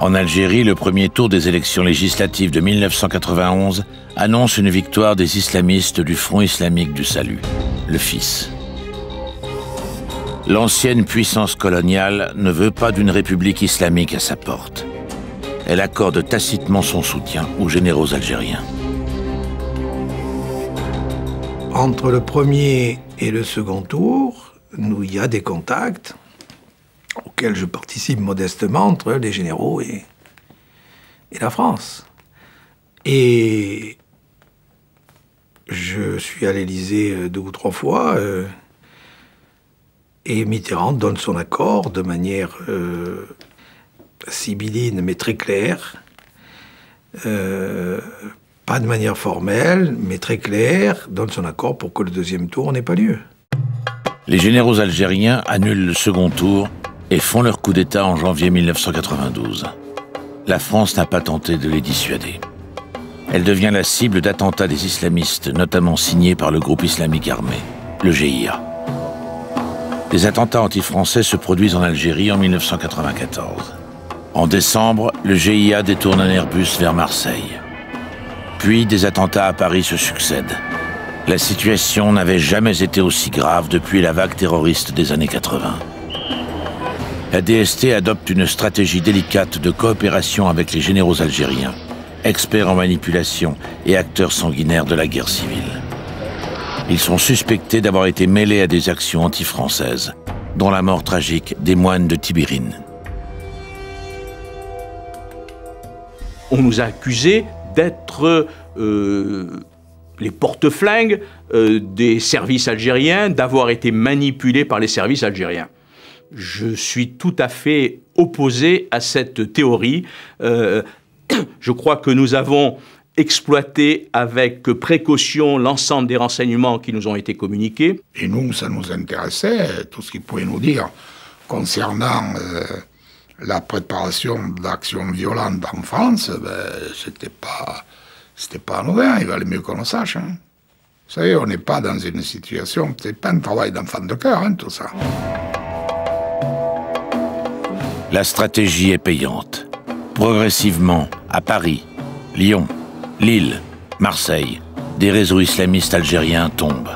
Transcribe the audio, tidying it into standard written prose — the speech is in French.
En Algérie, le premier tour des élections législatives de 1991 annonce une victoire des islamistes du Front islamique du salut, le FIS. L'ancienne puissance coloniale ne veut pas d'une république islamique à sa porte. Elle accorde tacitement son soutien aux généraux algériens. Entre le premier et le second tour, il y a des contacts auxquels je participe modestement entre les généraux et la France. Et je suis à l'Élysée 2 ou 3 fois et Mitterrand donne son accord de manière sibylline mais très claire. Pas de manière formelle, mais très claire, donne son accord pour que le deuxième tour n'ait pas lieu. Les généraux algériens annulent le second tour et font leur coup d'État en janvier 1992. La France n'a pas tenté de les dissuader. Elle devient la cible d'attentats des islamistes, notamment signés par le groupe islamique armé, le GIA. Des attentats anti-français se produisent en Algérie en 1994. En décembre, le GIA détourne un Airbus vers Marseille. Puis des attentats à Paris se succèdent. La situation n'avait jamais été aussi grave depuis la vague terroriste des années 80. La DST adopte une stratégie délicate de coopération avec les généraux algériens, experts en manipulation et acteurs sanguinaires de la guerre civile. Ils sont suspectés d'avoir été mêlés à des actions anti-françaises, dont la mort tragique des moines de Tibérine. On nous a accusés d'être les porte-flingues des services algériens, d'avoir été manipulés par les services algériens. Je suis tout à fait opposé à cette théorie. Je crois que nous avons exploité avec précaution l'ensemble des renseignements qui nous ont été communiqués. Et nous, ça nous intéressait, tout ce qu'ils pouvaient nous dire concernant la préparation d'actions violentes en France, c'était pas anodin, il valait mieux qu'on le sache. Hein. Vous savez, on n'est pas dans une situation, c'est pas un travail d'enfant de cœur, hein, tout ça. La stratégie est payante. Progressivement, à Paris, Lyon, Lille, Marseille, des réseaux islamistes algériens tombent.